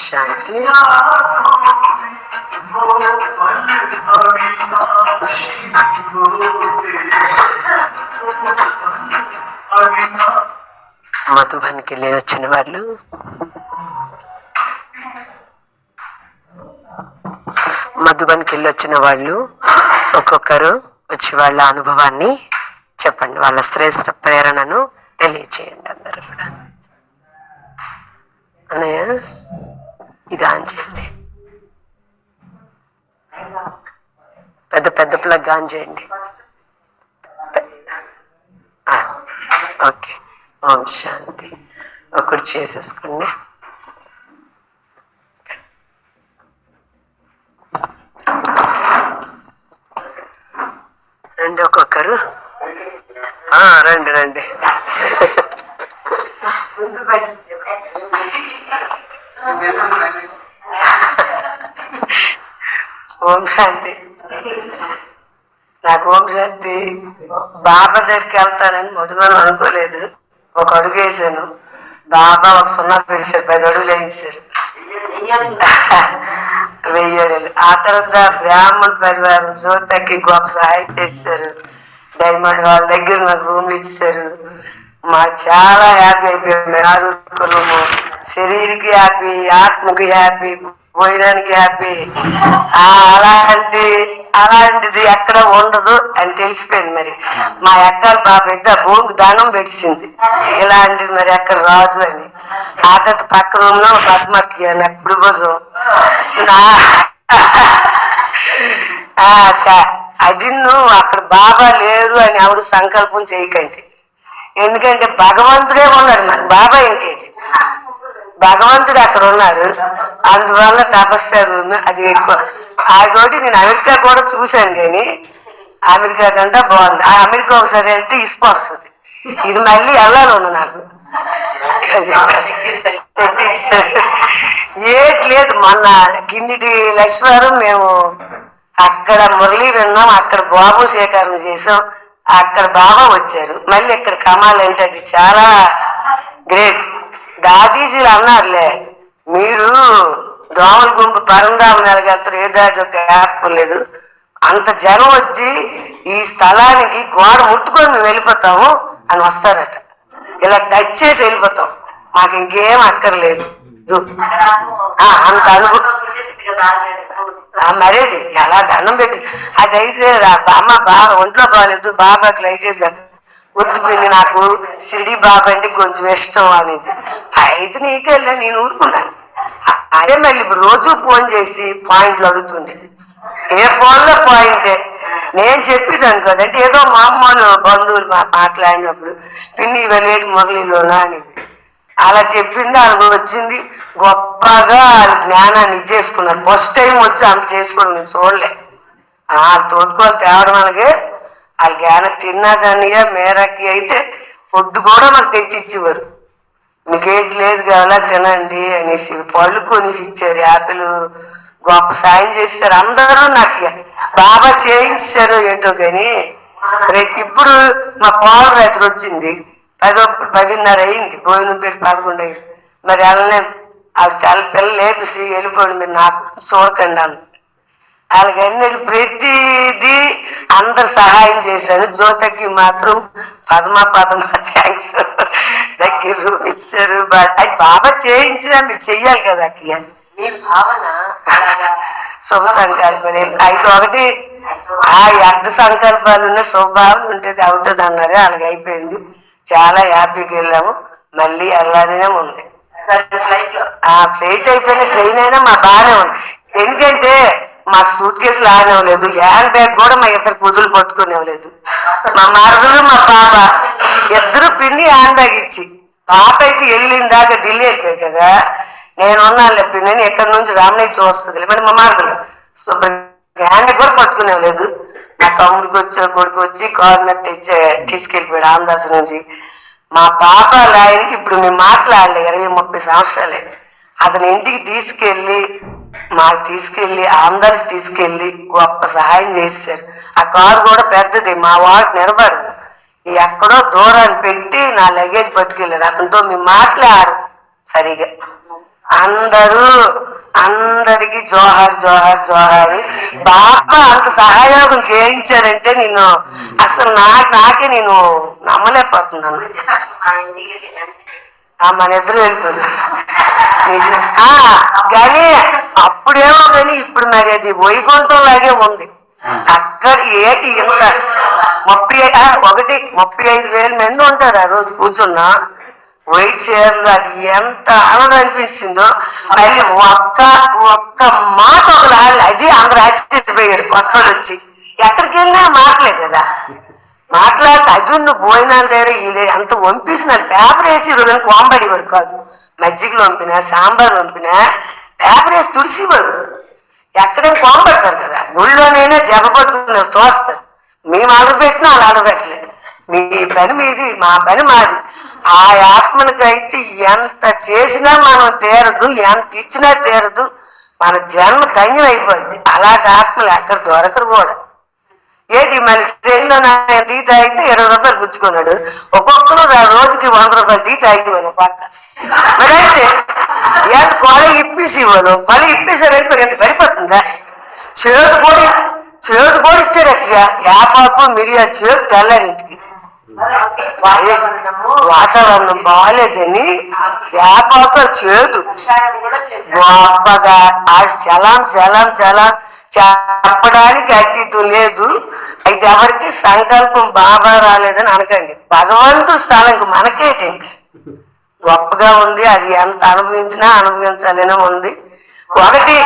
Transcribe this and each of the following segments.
శాంతి. మధుబన్కి వెళ్ళి వచ్చిన వాళ్ళు ఒక్కొక్కరు వచ్చి వాళ్ళ అనుభవాన్ని చెప్పండి, వాళ్ళ శ్రేష్ఠ ప్రేరణను తెలియచేయండి. అందరూ కూడా అన్నయ్య ఇది ఆన్ చేయండి, పెద్ద పెద్ద ప్లగ్ ఆన్ చేయండి. ఓకే, ఓం శాంతి. ఒకటి చేసేసుకోండి. రండి ఒక్కొక్కరు, రండి రండి. ఓం శాంతి. నాకు ఓం శాంతి బాబా దగ్గరికి వెళ్తానని మొదలు అనుకోలేదు. ఒక అడుగు వేసాను, బాబా ఒక 0 పెరిసారు, 10 అడుగులు వేయించారు, 1000 అడుగులు. ఆ తర్వాత బ్రాహ్మణ పరివారం జ్యోతకి గొప్ప సహాయం చేశారు. డైమండ్ వాళ్ళ దగ్గర నాకు రూమ్లు ఇచ్చారు. మాకు చాలా హ్యాపీ అయిపోయాము. 6 రూము, శరీరకి హ్యాపీ, ఆత్మకి హ్యాపీ, పోయడానికి హ్యాపీ. అలాంటిది ఎక్కడ ఉండదు అని తెలిసిపోయింది. మరి మా అక్కల పాప అయితే ఆ భూమికి దండం పెట్టింది, ఇలాంటిది మరి ఎక్కడ రాదు అని. ఆ తర్వాత పక్క రూమ్ లో పద్మకి నాకు కుడి భుజం. అది నువ్వు అక్కడ బాబా లేరు అని ఎవరు సంకల్పం చేయకండి, ఎందుకంటే భగవంతుడే ఉన్నాడు, మరి బాబా ఏంటి, భగవంతుడు అక్కడ ఉన్నారు. అందువల్ల తపస్సారు అది ఎక్కువ. అదొకటి నేను అమెరికా కూడా చూశాను, కానీ అమెరికా కంటే బాగుంది. ఆ అమెరికా ఒకసారి వెళ్తే ఇసుక వస్తుంది, ఇది మళ్ళీ వెళ్ళాలి ఉంది నాకు. ఏటి లేదు, మొన్న కిందిటి లక్ష్మీవారం మేము అక్కడ మురళి విన్నాం, అక్కడ బాబు స్వీకారం చేసాం, అక్కడ బాబా వచ్చారు. మళ్ళీ ఇక్కడ కమాల్ అంటే అది చాలా గ్రేట్. దాదీజీలు అన్నారులే, మీరు దోమల గుంపు పరంధామ నెలగెళ్తారు, ఏ దాటి ఒక యాప్ లేదు, అంత జనం వచ్చి ఈ స్థలానికి గోడ ముట్టుకొని మేము వెళ్ళిపోతాము అని వస్తారట. ఇలా టచ్ చేసి వెళ్ళిపోతాం, మాకు ఇంకేం అక్కర్లేదు. అంత అనుభవం మరేంటి ఎలా దండం పెట్టి అది అయితే అమ్మ బాగా ఒంట్లో బాగాలేదు, బాబాకి లైట్ వేసాడు, వద్దు పిన్ని నాకు సిడి బాబా అంటే కొంచెం ఇష్టం అనేది. అయితే నీకెళ్ళా నేను ఊరుకున్నాను. అదే మళ్ళీ ఇప్పుడు రోజు ఫోన్ చేసి పాయింట్లు అడుగుతుండేది, ఏ ఫోన్లో పాయింటే నేను చెప్పేదాను కదంటే ఏదో మామూలు బంధువులు మాట్లాడినప్పుడు పిన్ని ఇవ్వలేడు మురళిలోనా అనేది అలా చెప్పింది. వాళ్ళకి వచ్చింది గొప్పగా జ్ఞానాన్ని ఇచ్చేసుకున్నారు. ఫస్ట్ టైం వచ్చి అంత చేసుకోవడం నేను చూడలే. తోడుకోవాలి తేవడం అలాగే వాళ్ళ జ్ఞానం తిన్నా కానీ మేరకి అయితే ఫుడ్ కూడా మాకు తెచ్చి ఇచ్చేవారు. మీకేంటి లేదు కావాలా తినండి అనేసి పళ్ళు కొనేసి ఇచ్చారు, యాపిల్. గొప్ప సాయం చేస్తారు అందరూ. నాకు బాబా చేయించారు ఏంటో కానీ ఇప్పుడు మా కోళ్ళ రైతులు వచ్చింది 10:30 అయింది, భోజనం పెట్టి 11 అయింది. మరి వెళ్ళనే ఆవిడ చాలా పిల్లలు లేపేసి వెళ్ళిపోండి మీరు నాకు చూడకండి అంది. అలాగన్నీ ప్రతిదీ అందరు సహాయం చేశారు. జ్యోతకి మాత్రం పదమా థ్యాంక్స్, దగ్గర రూమ్ ఇచ్చారు. అది బాబా చేయించినా మీరు చెయ్యాలి కదా అక్కయ్య. మీ భావన శుభ సంకల్పాలు అయితే ఒకటి ఆ అర్ధ సంకల్పాలు శుభభావన ఉంటుంది అవుతుంది అన్నారు. అలాగే అయిపోయింది. చాలా హ్యాపీగా వెళ్ళాము. మళ్ళీ వెళ్ళాలనే ఉంది. ఫ్లైట్ అయిపోయిన ట్రైన్ అయినా మా బాగానే ఉంది. ఎందుకంటే మాకు సూట్ కేసులు ఆడనివ్వలేదు, హ్యాండ్ బ్యాగ్ కూడా మా ఇద్దరు కుదులు పట్టుకునేవ్వలేదు. మా మరదలు మా పాప ఇద్దరు పిండి హ్యాండ్ బ్యాగ్ ఇచ్చి, పాప అయితే వెళ్ళిన దాకా ఢిల్లీ అయిపోయాయి కదా, నేను ఉన్నాను పిన్ని ఎక్కడి నుంచి రామనీచి వస్తుంది మరి మా మరదలు హ్యాండ్ బ్యాగ్ కూడా పట్టుకునేవ్వలేదు. మా తమ్ముడికి వచ్చి కొడుకు వచ్చి కారు మీద తీసుకెళ్ళిపోయాడు ఆంధ్రాస్ నుంచి. మా పాప ఆయనకి ఇప్పుడు మేము మాట్లాడలే 20-30 సంవత్సరాలే. అతని ఇంటికి తీసుకెళ్ళి మాకు తీసుకెళ్ళి అందరికి తీసుకెళ్ళి గొప్ప సహాయం చేశారు. ఆ కారు కూడా పెద్దది, మా వాడు నిలబడదు. ఎక్కడో దూరాన్ని పెట్టి నా లగేజ్ పట్టుకెళ్ళారు. అతనితో మేము మాట్లాడు సరిగా. అందరికి జోహార్ జోహార్ జోహారు. బాబా అంత సహాయోగం చేయించారంటే నేను అసలు నాకే నేను నమ్మలేకపోతున్నాను. మన ఇద్దరు వెళ్ళిపోయింది కానీ అప్పుడేమో కానీ ఇప్పుడు మరి అది వైకుంఠం లాగే ఉంది. అక్కడ ఏటి ఇంత 35,000 మంది ఉంటారు ఆ రోజు కూర్చున్నా. వైట్ చైర్లు అది ఎంత ఆనందం అనిపించిందో. మళ్ళీ ఒక్క మాట ఒకరు అది అందరూ ఆశ్చర్యపోయారు. కొత్త వచ్చి ఎక్కడికి వెళ్ళినా మాటలే కదా మాట్లాడితే అది నువ్వు భోజనాలు దగ్గర అంత వంపేసినారు. పేపర్ వేసి రోజునికి వాంబడేవారు కాదు. మజ్జిగలు వంపినా సాంబార్ వంపినా పేపర్ వేసి తుడిసివారు. ఎక్కడైనా కోంబడతారు కదా, గుళ్ళోనైనా జగ పట్టుకున్నారు తోస్తారు. మేము ఆర్డర్ పెట్టినా వాళ్ళు ఆర్డర్ పెట్టలేదు. మీ పని మీది, మా పని మాది. ఆ ఆత్మనికైతే ఎంత చేసినా మనం తీరదు, ఎంత ఇచ్చినా తీరదు. మన జన్మ ధన్యం అయిపోద్ది. అలాంటి ఆత్మలు ఎక్కడ దొరకరు కూడా. ఏంటి మళ్ళీ ట్రైన్లో టీ తాగితే 20 రూపాయలు పుచ్చుకున్నాడు. ఒక్కొక్కరు రోజుకి 100 రూపాయలు టీ తాగివ్వను పక్క. మరి అయితే ఎంత కొల ఇప్పేసి ఇవ్వను, కొల ఇప్పేసారంటే ఎంత పడిపోతుందా? చేదు కూడా ఇచ్చారు అక్కగా. యాపాకు మిరియాలు చేదు తెల్లారింటికి. వాతావరణం బాగాలేదని యాపాకు చేదు గొప్పగా ఆ చలం చెప్పడానికి అతీతం లేదు. అయితే ఎవరికి సంకల్పం బాబా రాలేదని అనకండి. భగవంతుడు స్థానం ఇంక మనకేంటి, ఇంకా గొప్పగా ఉంది. అది ఎంత అనుభవించినా అనుభవించాలనే ఉంది. ఒకటి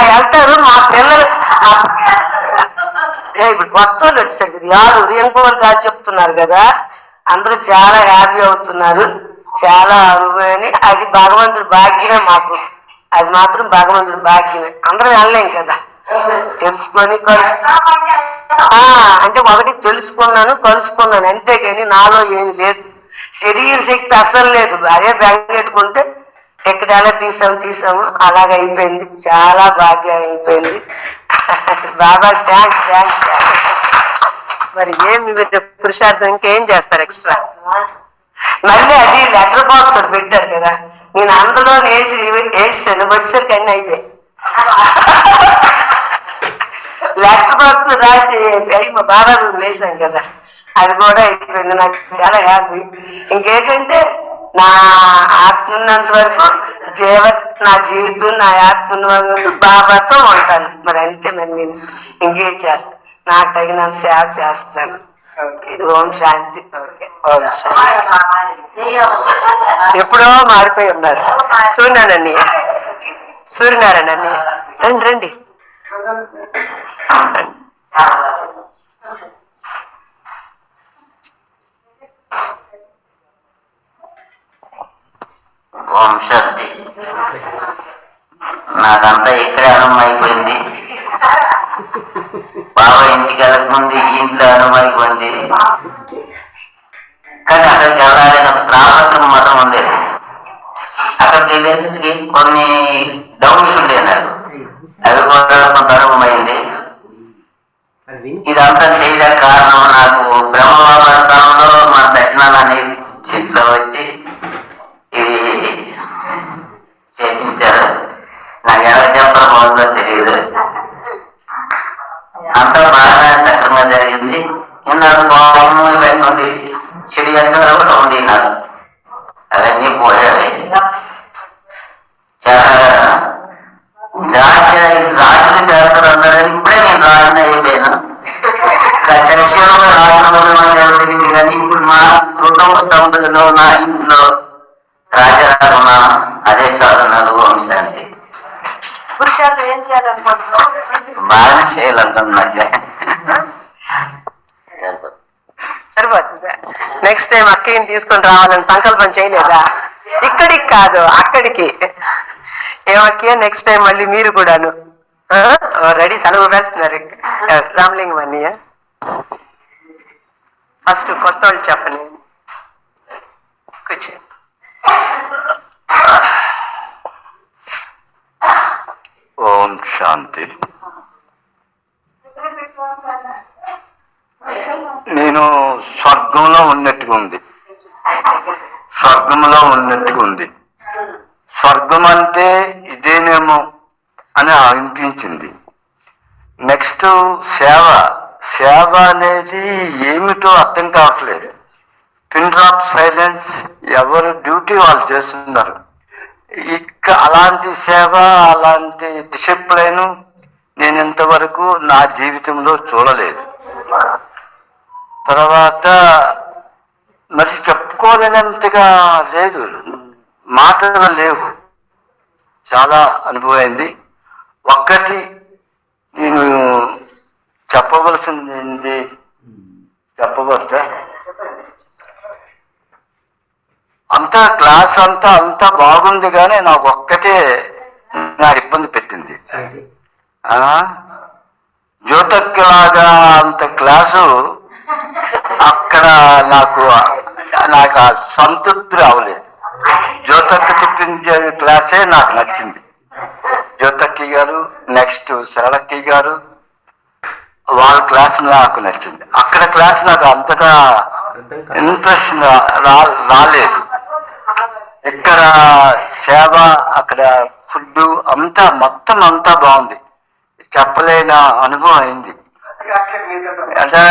వెళ్తారు మా పిల్లలు. ఇప్పుడు కొత్త వాళ్ళు వచ్చారు కదా, యారు ఇంకోళ్ళు కాదు చెప్తున్నారు కదా, అందరూ చాలా హ్యాపీ అవుతున్నారు. చాలా అనుభవని అది భగవంతుడు భాగ్యమే మాకు. అది మాత్రం భగవంతుడు భాగ్యమే. అందరం వెళ్ళలేం కదా. తెలుసుకొని అంటే ఒకటి తెలుసుకున్నాను కలుసుకున్నాను అంతేగాని నాలో ఏమి లేదు. శరీర శక్తి అసలు లేదు. అదే బెంగెట్టుకుంటే ఎక్కడెలా తీసాము అలాగే అయిపోయింది. చాలా భాగ్యం అయిపోయింది. బాబా థ్యాంక్స్. మరి ఏమి పురుషార్థం ఇంకేం చేస్తారు ఎక్స్ట్రా? మళ్ళీ అది లెటర్ బాక్స్ ఒకటి పెట్టారు కదా, నేను అందులో వేసాను. వచ్చేసరికి అన్ని అయిపోయాయి. లెటర్ బాక్స్ లో రాసి మా బాబా రూమ్ వేసాం కదా, అది కూడా అయిపోయింది. నాకు చాలా హ్యాపీ. ఇంకేంటంటే నా ఆత్మ ఉన్నంత వరకు నా జీవితం నా ఆత్మ ఉన్నంత బాబాతో ఉంటాను. మరి అంతే. మరి నేను ఇంకేం చేస్తాను, నాకు తగినంత సేవ చేస్తాను. ఓం శాంతి. ఓం శాంతి. ఎప్పుడో మారిపోయి ఉన్నారు. సూర్యనారాయణ రండి రండి. ఓం శాంతి. నాకంతా ఇక్కడే అనుభవం అయిపోయింది. బాబా ఇంటికి వెళ్ళక ముందు ఈ ఇంట్లో అనుభవం అయిపోయింది. కానీ అక్కడికి వెళ్ళాలని ఒక తాపత్రం మాత్రం ఉండేది. అక్కడికి వెళ్ళేసరికి కొన్ని డౌట్స్ ఉండేవి నాకు, అవి కూడా కొంత అనుభవమైంది. ఇదంతా చేయడానికి కారణం నాకు బ్రహ్మవాపడంలో మా సత్యనారాయణ అనే ఇంట్లో వచ్చి ఇది చేపించారు. నాకు ఎలా చెప్పకపోతుందో తెలియదు. అంతా బాగా సక్రమంగా జరిగింది. నాకు కోపము ఇవన్నీ ఉండి చెడు వ్యసనాలు కూడా ఉండి నాకు అవన్నీ పోయాయి. చాలా రాజులు చేస్తారు అన్నారు, ఇప్పుడే నేను రాజుని అయిపోయాను. చక్షంగా రాజు జరిగింది. కానీ ఇప్పుడు మా కుటుంబ స్థంభంలో నా ఇంట్లో రాజాగా ఉన్నాను. అదే చాలు నాకు వంశానికి. పురుషార్థం ఏం చేయాలనుకుంటున్నావు? బాగానే చేయాలనుకున్నట్లే సరిపోతుంది. నెక్స్ట్ టైం అక్కయ్యని తీసుకొని రావాలని సంకల్పం చేయలేదా? ఇక్కడికి కాదు, అక్కడికి. ఏమక్కయ్య, నెక్స్ట్ టైం మళ్ళీ మీరు కూడాను రెడీ తల ఊపేస్తున్నారు. రామలింగం అన్నయ్య ఫస్ట్ కొత్త వాళ్ళు చెప్పండి. కూర్చో. ఓం శాంతి. నేను స్వర్గంలో ఉన్నట్టుగా ఉంది. స్వర్గంలో ఉన్నట్టుగా ఉంది. స్వర్గం అంటే ఇదేనేమో అని అనిపించింది. నెక్స్ట్ సేవ. సేవ అనేది ఏమిటో అర్థం కావట్లేదు. పిన్ డ్రాప్ సైలెన్స్, ఎవరు డ్యూటీ వాళ్ళు చేస్తున్నారు. అలాంటి సేవ, అలాంటి డిసిప్లైన్ నేను ఇంతవరకు నా జీవితంలో చూడలేదు. తర్వాత మరి చెప్పుకోలేనంతగా లేదు, మాటలు లేవు. చాలా అనుభవమైంది. ఒక్కటి నేను చెప్పవలసింది చెప్పవచ్చా? అంతా క్లాస్ అంతా బాగుంది, కానీ నాకు ఒక్కటే నాకు ఇబ్బంది పెట్టింది. జ్యోతక్లాగా అంత క్లాసు అక్కడ నాకు ఆ సంతృప్తి రావలేదు. జ్యోతక్క చెప్పించే క్లాసే నాకు నచ్చింది. జ్యోతక్కి గారు, నెక్స్ట్ సరళక్కి గారు, వాళ్ళ క్లాస్ నాకు నచ్చింది. అక్కడ క్లాస్ నాకు అంతగా ఇంప్రెషన్ రాలేదు. ఇక్కడ సేవ, అక్కడ ఫుడ్ మొత్తం అంతా బాగుంది. చెప్పలేని అనుభవం అయింది. అంటే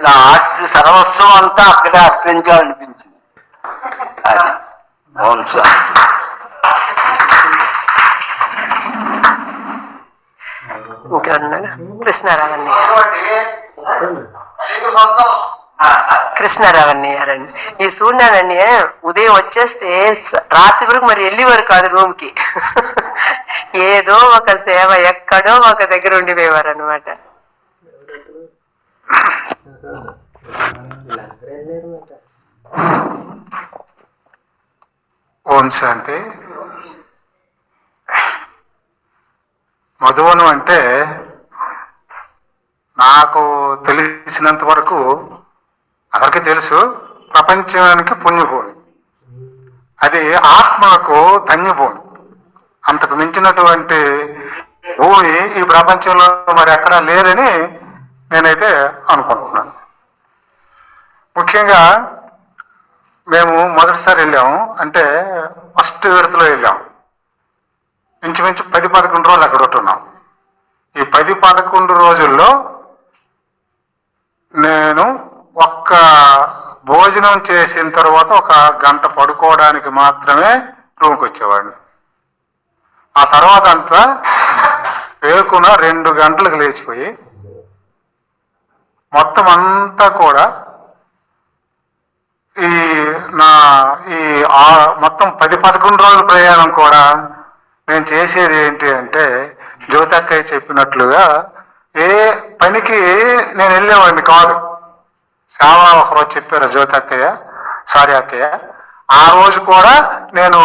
నా ఆస్తి సర్వస్వం అంతా అక్కడే అర్పించాలనిపించింది. అది అవును సార్. ఇంకెవరన్నా? కృష్ణారావణ్ణి గారండి. ఈ సూర్యనారాయణ ఉదయం వచ్చేస్తే రాత్రి వరకు మరి వెళ్ళేవారు కాదు రూమ్ కి. ఏదో ఒక సేవ ఎక్కడో ఒక దగ్గర ఉండిపోయేవారు అనమాట. ఓం శాంతి. మధువనం అంటే నాకు తెలిసినంత వరకు, అందరికీ తెలుసు, ప్రపంచానికి పుణ్యభూమి. అది ఆత్మకు ధన్యభూమి. అంతకు మించినటువంటి భూమి ఈ ప్రపంచంలో మరి ఎక్కడా లేదని నేనైతే అనుకుంటున్నాను. ముఖ్యంగా మేము మొదటిసారి వెళ్ళాము, అంటే ఫస్ట్ విడతలో వెళ్ళాము. ఇంచుమించు 10-11 రోజులు అక్కడ ఉంటున్నాం. ఈ 10-11 రోజుల్లో నేను ఒక్క భోజనం చేసిన తర్వాత 1 గంట పడుకోవడానికి మాత్రమే రూమ్కి వచ్చేవాడిని. ఆ తర్వాత అంతా వేకున 2 గంటలకు లేచిపోయి మొత్తం అంతా కూడా మొత్తం 10-11 రోజుల ప్రయాణం కూడా నేను చేసేది ఏంటి అంటే, జ్యోతక్కయ్య చెప్పినట్లుగా ఏ పనికి నేను వెళ్ళేవాడిని కాదు. సేవ ఒకరోజు చెప్పారు జ్యోతక్కయ్య, సారీ అక్కయ్య, ఆ రోజు కూడా నేను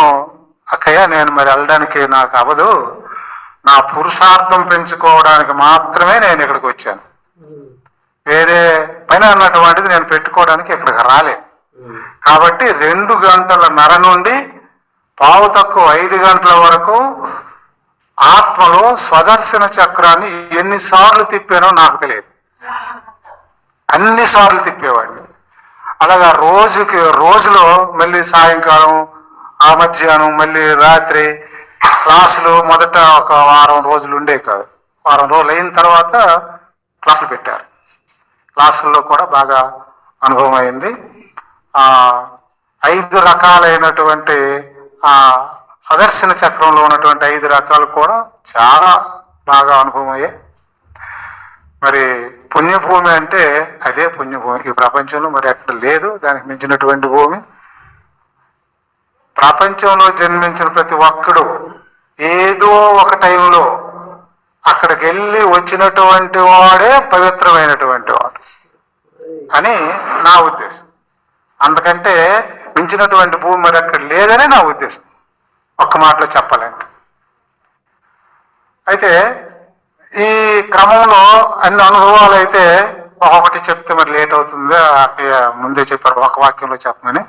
అక్కయ్య నేను మరి వెళ్ళడానికి నాకు అవ్వదు, నా పురుషార్థం పెంచుకోవడానికి మాత్రమే నేను ఇక్కడికి వచ్చాను. వేరే పని అన్నటువంటిది నేను పెట్టుకోవడానికి ఇక్కడికి రాలేదు. కాబట్టి 2:30 నుండి 4:45 గంటల వరకు ఆత్మలో స్వదర్శన చక్రాన్ని ఎన్నిసార్లు తిప్పానో నాకు తెలియదు. అన్నిసార్లు తిప్పేవాడిని. అలాగా రోజులో మళ్ళీ సాయంకాలం, ఆ మధ్యాహ్నం, మళ్ళీ రాత్రి క్లాసులు మొదట ఒక వారం రోజులు ఉండే కాదు. వారం రోజులు అయిన తర్వాత క్లాసులు పెట్టారు. క్లాసుల్లో కూడా బాగా అనుభవం అయింది. 5 రకాలైనటువంటి ప్రదర్శన చక్రంలో ఉన్నటువంటి 5 రకాలు కూడా చాలా బాగా అనుభవం అయ్యాయి. మరి పుణ్యభూమి అంటే అదే పుణ్యభూమి. ఈ ప్రపంచంలో మరి అక్కడ లేదు దానికి మించినటువంటి భూమి. ప్రపంచంలో జన్మించిన ప్రతి ఒక్కడు ఏదో ఒక టైంలో అక్కడికి వెళ్ళి వచ్చినటువంటి వాడే పవిత్రమైనటువంటి వాడు అని నా ఉద్దేశం. అందుకంటే మించినటువంటి భూమి మరి అక్కడ లేదని నా ఉద్దేశం, ఒక్క మాటలో చెప్పాలంటే. అయితే ఈ క్రమంలో అన్ని అనుభవాలు అయితే ఒక్కొక్కటి చెప్తే మరి లేట్ అవుతుంది. ముందే చెప్పారు ఒక వాక్యంలో చెప్పమని,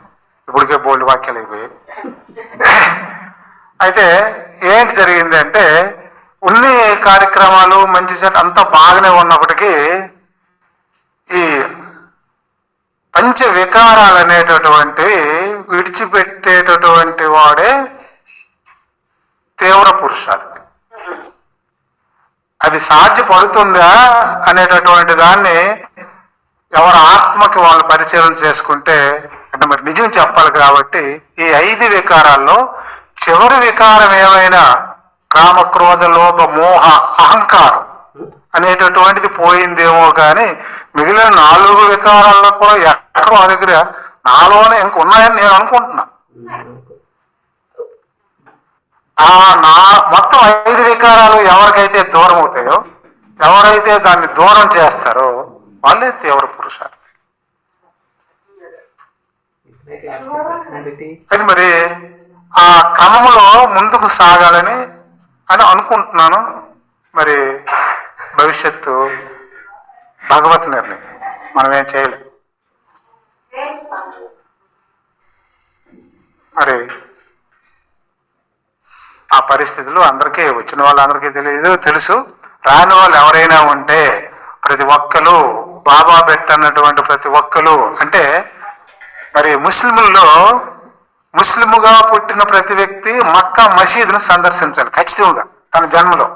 ఇప్పటికే బోల్డ్ వాక్యాలు అయిపోయాయి. అయితే ఏంటి జరిగింది అంటే, ఉన్ని కార్యక్రమాలు మంచి సెట్ అంతా బాగానే ఉన్నప్పటికీ ఈ పంచ వికారాలు అనేటటువంటివి విడిచిపెట్టేటటువంటి వాడే తీవ్ర పురుషాలు. అది సాధ్యపడుతుందా అనేటటువంటి దాన్ని ఎవరి ఆత్మకి వాళ్ళు పరిచయం చేసుకుంటే, అంటే మరి నిజం చెప్పాలి కాబట్టి ఈ 5 వికారాల్లో చివరి వికారం ఏమైనా కామ, క్రోధ, లోభ, మోహ, అహంకారం అనేటటువంటిది పోయిందేమో కానీ మిగిలిన 4 వికారాల్లో కూడా ఎక్కడో ఆ దగ్గర నాలోనే ఇంకున్నాయని నేను అనుకుంటున్నా. మొత్తం 5 వికారాలు ఎవరికైతే దూరం అవుతాయో, ఎవరైతే దాన్ని దూరం చేస్తారో వాళ్ళే తీవ్ర పురుషాలు. అది మరి ఆ క్రమంలో ముందుకు సాగాలని అనుకుంటున్నాను. మరి భవిష్యత్తు భగవత్ నిర్ణయం, మనం ఏం చేయలేం. మరి ఆ పరిస్థితులు అందరికీ, వచ్చిన వాళ్ళందరికీ తెలుసు. రాని వాళ్ళు ఎవరైనా ఉంటే ప్రతి ఒక్కరు బాబా పెట్టన్నటువంటి ప్రతి ఒక్కరు, అంటే మరి ముస్లిముగా పుట్టిన ప్రతి వ్యక్తి మక్కా మసీదును సందర్శించాలి ఖచ్చితంగా. తన జన్మలో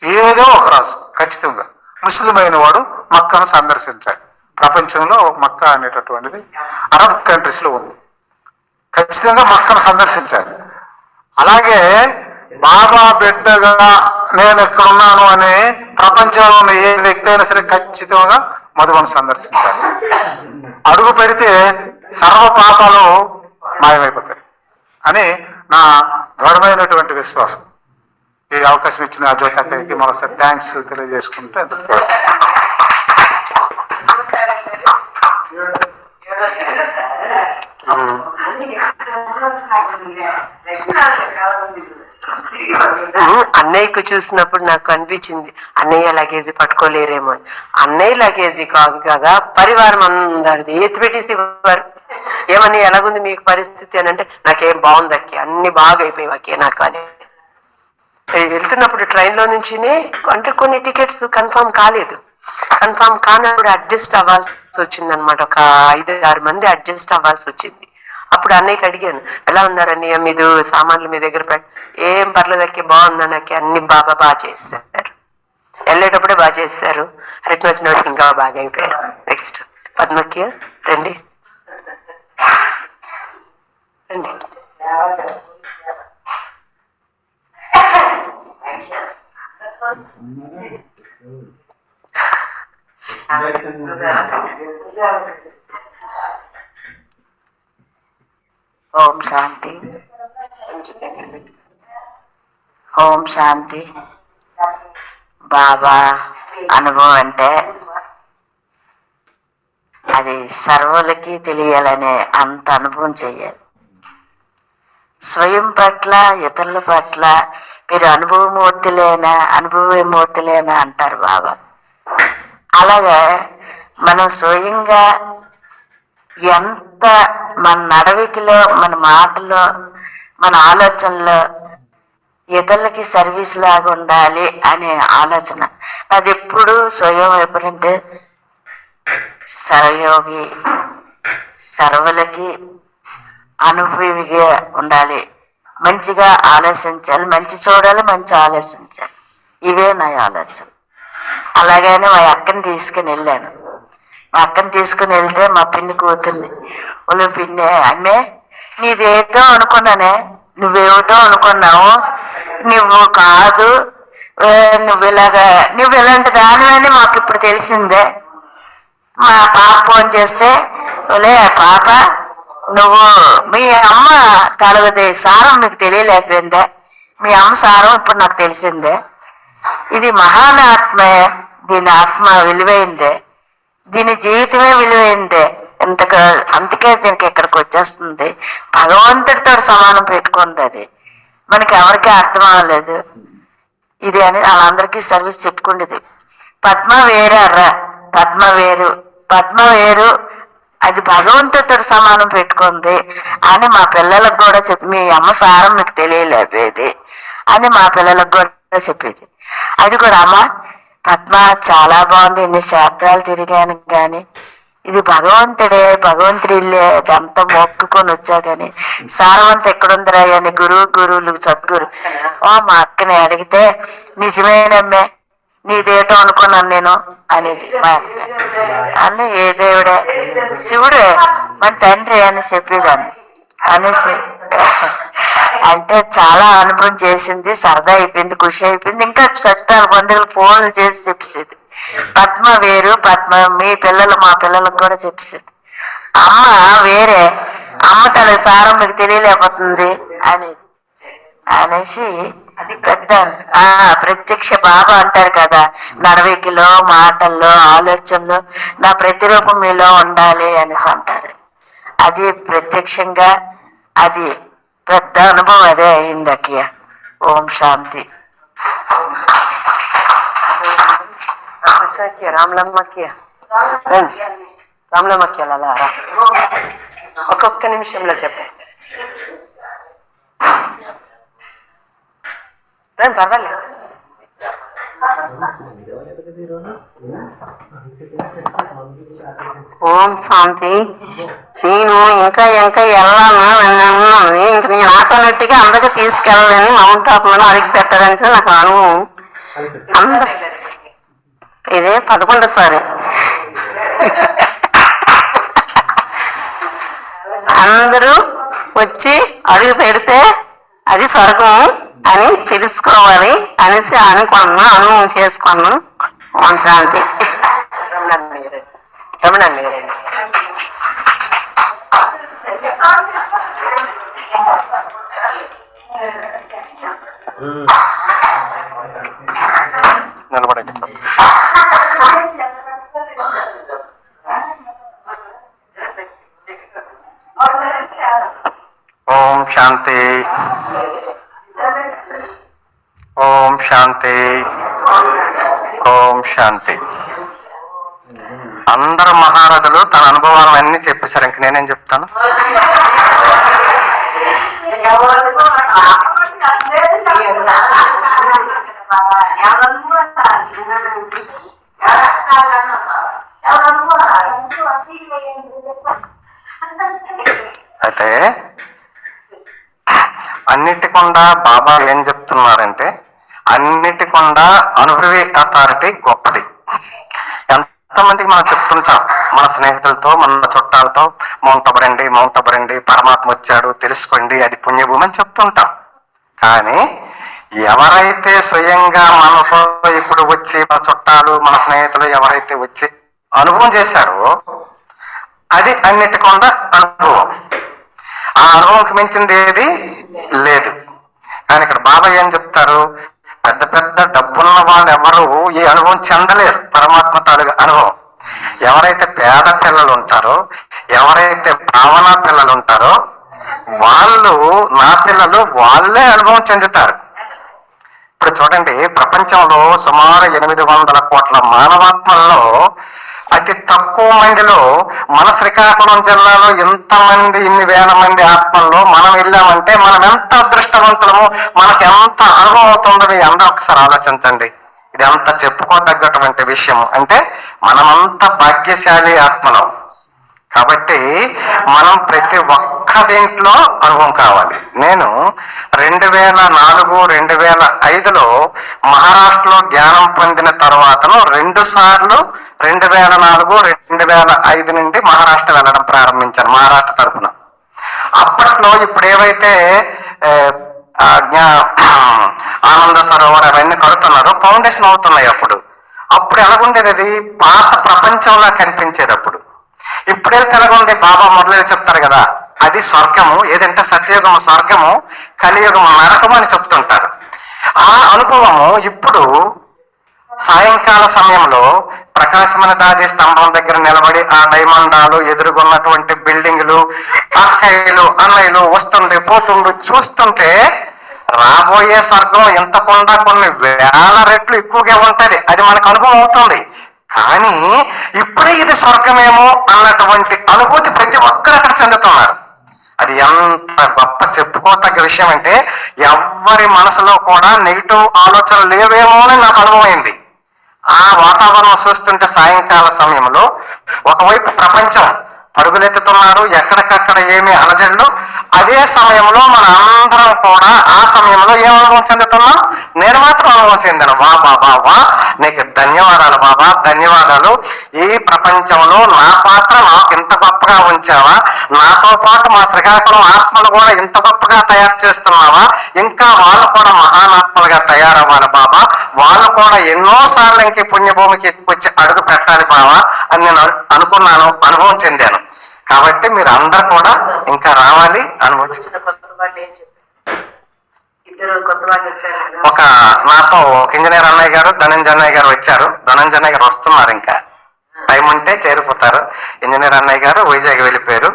ఏదో ఒక రాజు ఖచ్చితంగా ముస్లిం అయిన వాడు మక్కాను సందర్శించాలి. ప్రపంచంలో మక్కా అనేటటువంటిది అరబ్ కంట్రీస్ లో ఉంది. ఖచ్చితంగా మక్కాను సందర్శించాలి. అలాగే బాబా బిడ్డగా నేను ఎక్కడున్నాను అని ప్రపంచంలో ఉన్న ఏ వ్యక్తి అయినా సరే ఖచ్చితంగా మధువను సందర్శించాలి. అడుగు పెడితే సర్వ పాపాలు మాయమైపోతాయి అని నా దృఢమైనటువంటి విశ్వాసం. ఈ అవకాశం ఇచ్చిన జ్యోతి అక్కయ్యకి మరోసారి థ్యాంక్స్ తెలియజేసుకుంటే అన్నయ్యకు చూసినప్పుడు నాకు అనిపించింది అన్నయ్య లగేజీ పట్టుకోలేరేమో అని. అన్నయ్య లగేజీ కాదు కదా, పరివారం అందరిది ఎత్తిపెట్టేసి ఇవ్వరు. ఏమని ఎలాగుంది మీకు పరిస్థితి అని అంటే, నాకేం బాగుంది అక్కి, అన్ని బాగా అయిపోయాయి అక్కి నాకు అని. వెళ్తున్నప్పుడు ట్రైన్లో నుంచి అంటే కొన్ని టికెట్స్ కన్ఫర్మ్ కాలేదు. కన్ఫర్మ్ కానప్పుడు అడ్జస్ట్ అవ్వాల్సి వచ్చిందనమాట. ఒక 5-6 మంది అడ్జస్ట్ అవ్వాల్సి వచ్చింది. అప్పుడు అన్నయ్యకి అడిగాను, ఎలా ఉన్నారు అన్నయ్య, మీరు సామాన్లు మీ దగ్గర ఏం పర్లేదు అక్కి, బాగున్నాను అక్కి, అన్ని బాగా చేస్తారు. వెళ్ళేటప్పుడే బాగా చేస్తారు, రిటర్న్ వచ్చినప్పుడు ఇంకా బాగా అయిపోయారు. నెక్స్ట్ పద్మక్కి రండి రండి. ఓం శాంతి. ఓం శాంతి. బాబా అనుభవం అంటే అది సర్వులకి తెలియాలనే అంత అనుభవం చెయ్యాలి. స్వయం పట్ల ఇతరుల పట్ల మీరు అనుభవమూర్తులేనా అంటారు బాబా. అలాగే మనం స్వయంగా ఎంత మన నడవికిలో, మన మాటలో, మన ఆలోచనలో ఇతరులకి సర్వీస్ లాగా ఉండాలి అనే ఆలోచన. అది ఎప్పుడు స్వయం ఎప్పుడంటే సర్వయోగి, సర్వులకి అనుభవిగా ఉండాలి, మంచిగా ఆలోచించాలి, మంచి చూడాలి, మంచి ఆలోచించాలి. ఇవే నా ఆలోచన. అలాగనే మా అక్కని తీసుకుని వెళ్ళాను. మా అక్కని తీసుకుని వెళ్తే మా పిన్ని కూతుర్ని, వాళ్ళు పిన్ని అమ్మే నీదేటో అనుకున్నానే, నువ్వేమిటో అనుకున్నావు, నువ్వు కాదు, నువ్వు ఇలాంటి దానివని మాకు ఇప్పుడు తెలిసిందే. మా పాప ఫోన్ చేస్తే ఒలే పాప, నువ్వు మీ అమ్మ కలగదే సారం మీకు తెలియలేకపోయిందే, మీ అమ్మ సారం ఇప్పుడు నాకు తెలిసిందే. ఇది మహాన్ ఆత్మే, దీని ఆత్మ విలువైందే, దీని జీవితమే విలువైందే. అందుకే దీనికి ఇక్కడికి వచ్చేస్తుంది. భగవంతుడితో సమానం పెట్టుకుంది. అది మనకి ఎవరికి అర్థం అవ్వలేదు ఇది అని వాళ్ళందరికీ సర్వీస్ చెప్పుకుండేది. పద్మ వేరర్రా, పద్మ వేరు, అది భగవంతుడితో సమానం పెట్టుకుంది అని మా పిల్లలకు కూడా చెప్పి, మీ అమ్మ సారం మీకు తెలియలేకపోయేది అని మా పిల్లలకు కూడా చెప్పేది. అది కూడా అమ్మ పద్మ చాలా బాగుంది, ఎన్ని క్షేత్రాలు తిరిగాను కానీ ఇది భగవంతుడి ఇల్లే, అదంతా మొక్కుకొని వచ్చా కానీ సారవంత ఎక్కడుందిరా అని గురువులు సద్గురు మా అక్కని అడిగితే నిజమేనమ్మే, నీదేటో అనుకున్నాను నేను అనేది మా అక్క. అని ఏ దేవుడే, శివుడే మన తండ్రి అని చెప్పేదాన్ని అనేసి అంటే చాలా అనుభవం చేసింది. సరదా అయిపోయింది, ఖుషి అయిపోయింది. ఇంకా కష్టాలు పండుగలు ఫోన్లు చేసి చెప్పేది. పద్మ వేరు, మీ పిల్లలు మా పిల్లలకు కూడా చెప్పేది. అమ్మ వేరే, అమ్మ తన సారం మీకు తెలియలేకపోతుంది అనేసి పెద్ద ప్రత్యక్ష బాబా అంటారు కదా, నడవడికలో, మాటల్లో, ఆలోచనలో నా ప్రతిరూపం మీలో ఉండాలి అనేసి అంటారు. అది ప్రత్యక్షంగా అది పెద్ద అనుభవం అదే అయింది అక్కయ్య. ఓం శాంతి. రామ్లమ్మకి అలా ఒక్కొక్క నిమిషంలో చెప్పండి. పర్వాలేదు. ఓం శాంతి. నేను ఇంకా వెళ్ళాను అన్నాను. ఇంక నేను ఆటోమేటిక్గా అందరికీ తీసుకెళ్ళాలని మౌంట్ టాప్లో అడిగి పెట్టాలని నాకు అనుభవం. ఇదే 11సారి. అందరూ వచ్చి అడుగు పెడితే అది స్వర్గం అని తెలుసుకోవాలి అనేసి అనుకున్నా, అనుభవం చేసుకున్నాను. ఓం శాంతి. నిలబడే ఓం శాంతి. ఓం శాంతి. ఓం శాంతి. అందరు మహారథులు తన అనుభవాలన్నీ చెప్పేశారు. ఇంక నేనేం చెప్తాను? అయితే అన్నిటికుండా బాబా ఏం చెప్తున్నారంటే, అన్నిటికుండా అనుభవి అథారిటీ గొప్పది. ఎంతమందికి మనం చెప్తుంటాం, మన స్నేహితులతో, మన చుట్టాలతో, మౌంట్ అబరండి, పరమాత్మ వచ్చాడు తెలుసుకోండి, అది పుణ్యభూమి అని చెప్తుంటాం. కానీ ఎవరైతే స్వయంగా మనతో ఇప్పుడు వచ్చి, మన చుట్టాలు, మన స్నేహితులు ఎవరైతే వచ్చి అనుభవం చేశారో అది అన్నిటికుండా అనుభవం. ఆ అనుభవంకి మించింది ఏది లేదు. కానీ ఇక్కడ బాబా ఏం చెప్తారు, పెద్ద పెద్ద డబ్బున్న వాళ్ళు ఎవరు ఈ అనుభవం చెందలేరు, పరమాత్మ తాలూగా అనుభవం. ఎవరైతే పేద పిల్లలు ఉంటారో, ఎవరైతే భావన పిల్లలు ఉంటారో వాళ్ళు, నా పిల్లలు, వాళ్ళే అనుభవం చెందుతారు. ఇప్పుడు చూడండి, ప్రపంచంలో సుమారు 800 కోట్ల మానవాత్మల్లో అతి తక్కువ మందిలో మన శ్రీకాకుళం జిల్లాలో ఇంతమంది ఇన్ని వేల మంది ఆత్మల్లో మనం వెళ్ళామంటే మనం ఎంత అదృష్టవంతులము, మనకి ఎంత అనుభవం అవుతుందో మీ అందరూ ఒకసారి ఆలోచించండి. ఇది అంత చెప్పుకోదగ్గటువంటి విషయం. అంటే మనమంతా భాగ్యశాలి ఆత్మలం కాబట్టి మనం ప్రతి ఒక్క దీంట్లో అనుభవం కావాలి. నేను 2004, 2005లో మహారాష్ట్రలో జ్ఞానం పొందిన తర్వాతను 2 సార్లు 2004, 2005 నుండి మహారాష్ట్ర వెళ్ళడం ప్రారంభించాను మహారాష్ట్ర తరఫున. అప్పట్లో ఇప్పుడు ఏవైతే ఆనంద సరోవర్ అవన్నీ కడుతున్నారో ఫౌండేషన్ అవుతున్నాయి. అప్పుడు ఎలాగుండేది, అది పాత ప్రపంచంలా కనిపించేది. ఇప్పుడే తెలగుంది. బాబా మొదలు చెప్తారు కదా, అది స్వర్గము, ఏదంటే సత్యయుగము స్వర్గము, కలియుగము నరకము అని చెప్తుంటారు. ఆ అనుభవము ఇప్పుడు సాయంకాల సమయంలో ప్రకాశమైన దాది స్తంభం దగ్గర నిలబడి ఆ డైమండాలు ఎదురుగున్నటువంటి బిల్డింగులు, అక్కయ్యలు అన్నయ్యలు వస్తుండే పోతుండే చూస్తుంటే రాబోయే స్వర్గం ఇంతకుండా కొన్ని వేల రెట్లు ఎక్కువగా ఉంటది. అది మనకు అనుభవం అవుతుంది. కానీ ఇప్పుడే ఇది స్వర్గమేమో అన్నటువంటి అనుభూతి ప్రతి ఒక్కరు అక్కడ చెందుతున్నారు. అది ఎంత గొప్ప చెప్పుకోతగ్గ విషయం అంటే ఎవ్వరి మనసులో కూడా నెగిటివ్ ఆలోచనలు లేవేమో అని నాకు అనుభవమైంది. ఆ వాతావరణం చూస్తుంటే సాయంకాల సమయంలో ఒకవైపు ప్రపంచం పరుగులెత్తుతున్నారు, ఎక్కడికక్కడ ఏమి అలజడులు. అదే సమయంలో మన అందరం కూడా ఆ సమయంలో ఏం అనుభవం చెందుతున్నాం? నేను మాత్రం అనుభవం చెందాను. వా బాబా, నీకు ధన్యవాదాలు బాబా, ధన్యవాదాలు. ఈ ప్రపంచంలో నా పాత్ర నాకు ఇంత గొప్పగా ఉంచావా, నాతో పాటు మా శ్రీకాకుళం ఆత్మలు కూడా ఇంత గొప్పగా తయారు చేస్తున్నావా, ఇంకా వాళ్ళు కూడా మహానాత్మలుగా తయారవ్వాలి బాబా, వాళ్ళు కూడా ఎన్నోసార్లు ఇంక పుణ్యభూమికి వచ్చి అడుగు పెట్టాలి బాబా అని నేను అనుకున్నాను, అనుభవం చెందాను. కాబట్టి మీరు అందరు కూడా ఇంకా రావాలి, అనుభూతి. ఒక నాతో ఇంజనీర్ అన్నయ్య గారు, ధనంజయ అన్నయ్య గారు వచ్చారు. ధనంజయ అన్నయ్య గారు వస్తున్నారు, ఇంకా టైం ఉంటే చేరిపోతారు. ఇంజనీర్ అన్నయ్య గారు వైజాగ్ వెళ్ళిపోయారు.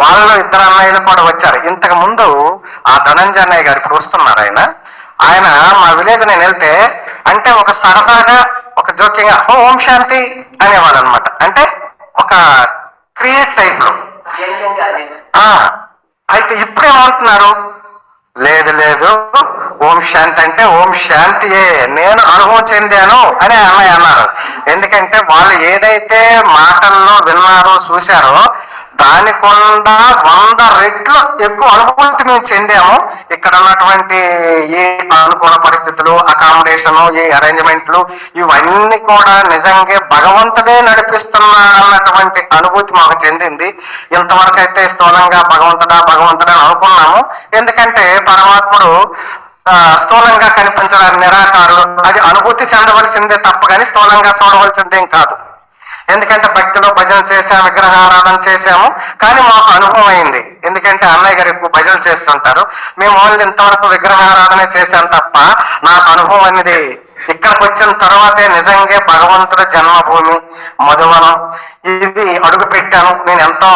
వాళ్ళలో 2 అన్నయ్యలు కూడా వచ్చారు. ఇంతకు ముందు ఆ ధనంజయ అన్నయ్య గారు ఇప్పుడు వస్తున్నారు. ఆయన మా విలేజ్ నేను వెళ్తే అంటే ఒక సరదాగా ఒక జోక్యంగా ఓం శాంతి అనేవాళ్ళు అనమాట. అంటే ఒక క్రియేట్ టైప్ లో. అయితే ఇప్పుడేమంటున్నారు, లేదు లేదు ఓం శాంతి అంటే ఓం శాంతియే, నేను అనుభవం చెందాను అని అన్నయ్య అన్నారు. ఎందుకంటే వాళ్ళు ఏదైతే మాటల్లో విన్నారో చూశారో దానికుండా 100 రెట్లు ఎక్కువ అనుభూతి మేము చెందాము. ఇక్కడ ఉన్నటువంటి ఈ అనుకూల పరిస్థితులు, అకామిడేషన్, ఈ అరేంజ్మెంట్లు ఇవన్నీ కూడా నిజంగా భగవంతుడే నడిపిస్తున్నా అన్నటువంటి అనుభూతి మాకు చెందింది. ఇంతవరకు అయితే స్థూలంగా భగవంతుడా భగవంతుడా అని అనుకున్నాము. ఎందుకంటే పరమాత్ముడు స్థూలంగా కనిపించడానికి నిరాకారుడు, అది అనుభూతి చెందవలసిందే తప్ప కానీ స్థూలంగా చూడవలసిందేం కాదు. ఎందుకంటే భక్తిలో భజన చేశాము, విగ్రహారాధన చేశాము, కానీ మాకు అనుభవం అయింది. ఎందుకంటే అన్నయ్య గారు ఎక్కువ భజన చేస్తుంటారు, మేము ఓన్లీ ఇంతవరకు విగ్రహారాధన చేశాం తప్ప నాకు అనుభవం అనేది ఇక్కడికి వచ్చిన తర్వాతే నిజంగా భగవంతుడి జన్మభూమి మధువనం ఇది అడుగు పెట్టాను. నేను ఎంతో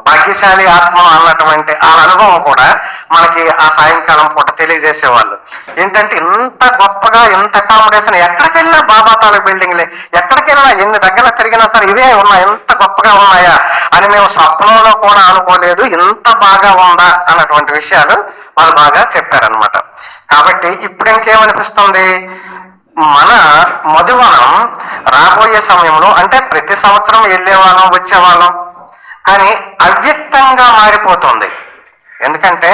భాగ్యశాలి ఆత్మ అన్నటువంటి ఆ అనుభవం కూడా మనకి ఆ సాయంకాలం పూట తెలియజేసేవాళ్ళు. ఏంటంటే ఇంత గొప్పగా ఇంత అకామిడేషన్, ఎక్కడికి వెళ్ళినా బాబా తాలూకు బిల్డింగ్లే, ఎక్కడికి వెళ్ళినా ఎన్ని దగ్గర తిరిగినా సరే ఇవే ఉన్నాయి, ఎంత గొప్పగా ఉన్నాయా అని మేము స్వప్నంలో కూడా అనుకోలేదు, ఇంత బాగా ఉందా అన్నటువంటి విషయాలు వాళ్ళు బాగా చెప్పారనమాట. కాబట్టి ఇప్పుడు ఇంకేమనిపిస్తుంది, మన మధువనం రాబోయే సమయంలో అంటే ప్రతి సంవత్సరం వెళ్ళేవాళ్ళం వచ్చేవాళ్ళం, కానీ అవ్యక్తంగా మారిపోతుంది. ఎందుకంటే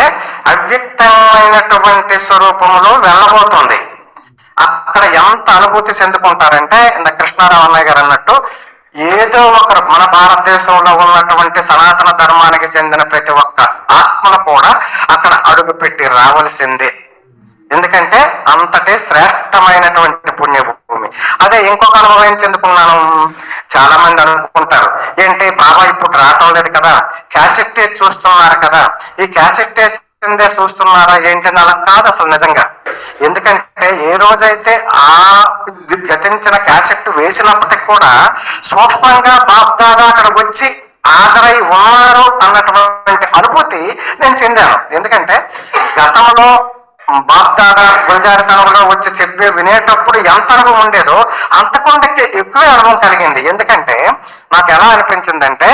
అవ్యక్తమైనటువంటి స్వరూపంలో వెళ్ళబోతుంది. అక్కడ ఎంత అనుభూతి చెందుకుంటారంటే ఇంత కృష్ణారావు అన్నయ్య గారు అన్నట్టు ఏదో ఒకరు మన భారతదేశంలో ఉన్నటువంటి సనాతన ధర్మానికి చెందిన ప్రతి ఒక్క ఆత్మను కూడా అక్కడ అడుగు పెట్టి రావలసిందే. ఎందుకంటే అంతటే శ్రేష్టమైనటువంటి పుణ్యభూమి. అదే ఇంకొక అనుభవం చెందుకున్నాను. చాలా మంది అనుకుంటారు ఏంటి బాబా ఇప్పుడు రావటం లేదు కదా, క్యాసెట్ చూస్తున్నారు కదా, ఈ క్యాసెట్ కిందే చూస్తున్నారా ఏంటని అలా కాదు అసలు నిజంగా. ఎందుకంటే ఏ రోజైతే ఆ గతించిన క్యాసెట్ వేసినప్పటికి కూడా సూక్ష్మంగా బాప్దాదా అక్కడ వచ్చి హాజరై ఉన్నారు అన్నటువంటి అనుభూతి నేను చెందాను. ఎందుకంటే గతంలో బాప్దాదా గుల్జారితనంలో వచ్చి చెప్పే వినేటప్పుడు ఎంత అనుభవం ఉండేదో అంతకుండకి ఎక్కువే అనుభవం కలిగింది. ఎందుకంటే నాకు ఎలా అనిపించిందంటే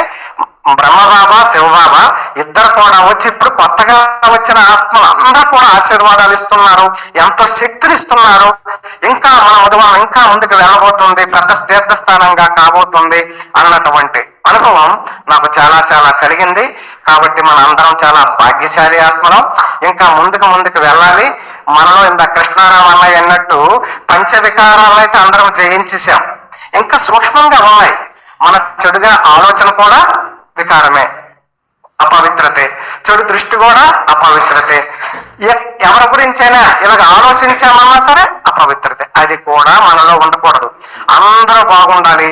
బ్రహ్మబాబా శివబాబా ఇద్దరు కూడా వచ్చి ఇప్పుడు కొత్తగా వచ్చిన ఆత్మలు అందరూ కూడా ఆశీర్వాదాలు ఇస్తున్నారు, ఎంతో శక్తిని ఇస్తున్నారు. ఇంకా మన ఉద్యమం ఇంకా ముందుకు వెళ్ళబోతుంది, పెద్ద తీర్థస్థానంగా కాబోతుంది అన్నటువంటి అనుభవం నాకు చాలా చాలా కలిగింది. కాబట్టి మన అందరం చాలా భాగ్యశాలి ఆత్మలం. ఇంకా ముందుకు వెళ్ళాలి. మనలో ఇంత కృష్ణారావు అన్నయ్య అన్నట్టు పంచవికారాలు అయితే అందరం జయించేసాం. ఇంకా సూక్ష్మంగా ఉన్నాయి. మన చెడుగా ఆలోచన కూడా వికారమే, అపవిత్రతే. చెడు దృష్టి కూడా అపవిత్రతే. ఎవరి గురించైనా ఇలాగ ఆలోచించామన్నా సరే అపవిత్రతే. అది కూడా మనలో ఉండకూడదు. అందరూ బాగుండాలి,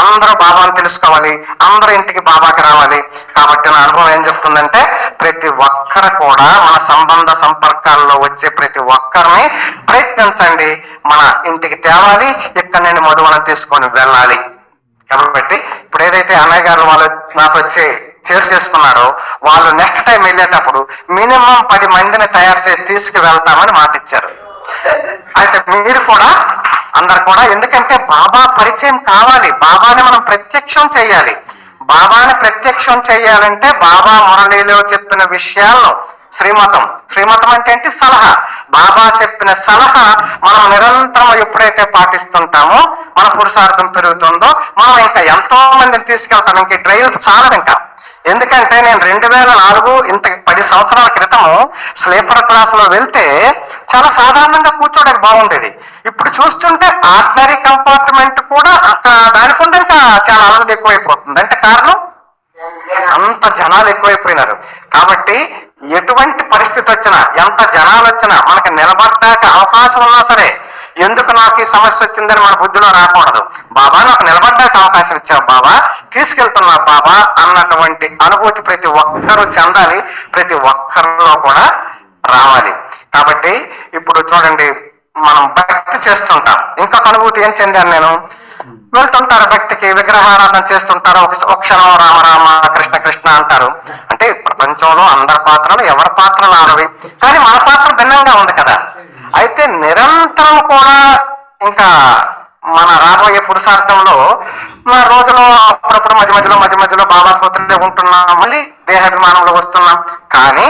అందరూ బాబాని తెలుసుకోవాలి, అందరూ ఇంటికి బాబాకి రావాలి. కాబట్టి నా అనుభవం ఏం చెప్తుందంటే ప్రతి ఒక్కరు కూడా మన సంబంధ సంపర్కాల్లో వచ్చే ప్రతి ఒక్కరిని ప్రయత్నించండి, మన ఇంటికి తేవాలి, ఇక్కడ నుండి మధువనం తీసుకొని వెళ్ళాలి. కాబట్టి ఇప్పుడు ఏదైతే అన్నయ్య గారు వాళ్ళు నాతో వచ్చి చేసుకున్నారో వాళ్ళు నెక్స్ట్ టైం వెళ్ళేటప్పుడు మినిమం 10 మందిని తయారు చేసి తీసుకువెళ్తామని మాట ఇచ్చారు. అయితే మీరు కూడా అందరు కూడా, ఎందుకంటే బాబా పరిచయం కావాలి, బాబాని మనం ప్రత్యక్షం చేయాలి. బాబాని ప్రత్యక్షం చేయాలంటే బాబా మురళిలో చెప్పిన విషయాలను శ్రీమతం అంటే ఏంటి? సలహా. బాబా చెప్పిన సలహా మనం నిరంతరం ఎప్పుడైతే పాటిస్తుంటామో మన పురుషార్థం పెరుగుతుందో మనం ఇంకా ఎంతో మందిని తీసుకెళ్తాం. ఇంక ట్రైల్ చాలదు ఇంకా. ఎందుకంటే నేను 2004 ఇంత 10 సంవత్సరాల క్రితము స్లీపర్ క్లాస్ లో వెళ్తే చాలా సాధారణంగా కూర్చోడానికి బాగుండేది. ఇప్పుడు చూస్తుంటే ఆర్డినరీ కంపార్ట్మెంట్ కూడా దానికుండా ఇంకా చాలా అలసట ఎక్కువైపోతుంది. అంటే కారణం అంత జనాలు ఎక్కువైపోయినారు. కాబట్టి ఎటువంటి పరిస్థితి వచ్చినా, ఎంత జనాలు వచ్చినా మనకి నిలబడ్డాక అవకాశం ఉన్నా సరే, ఎందుకు నాకు ఈ సమస్య వచ్చిందని మన బుద్ధిలో రాకూడదు. బాబా నాకు నిలబడ్డాక అవకాశం ఇచ్చావు బాబా, తీసుకెళ్తున్నా బాబా అన్నటువంటి అనుభూతి ప్రతి ఒక్కరూ చెందాలి, ప్రతి ఒక్కరిలో కూడా రావాలి. కాబట్టి ఇప్పుడు చూడండి, మనం భక్తి చేస్తుంటాం. ఇంకొక అనుభూతి ఏం చెందాను నేను, వెళ్తుంటారు భక్తికి, విగ్రహారాధన చేస్తుంటారు, ఒక క్షణం రామ రామ కృష్ణ కృష్ణ అంటారు. అంటే ప్రపంచంలో అందరి పాత్రలు ఎవరి పాత్రలు ఆడవి, కానీ మన పాత్ర భిన్నంగా ఉంది కదా. అయితే నిరంతరం కూడా ఇంకా మన రాబోయే పురుషార్థంలో మన రోజులో అప్పుడప్పుడు మధ్య మధ్యలో బాబా స్మృతిలో ఉంటున్నాం, మళ్ళీ దేహాభిమానంలో వస్తున్నాం. కానీ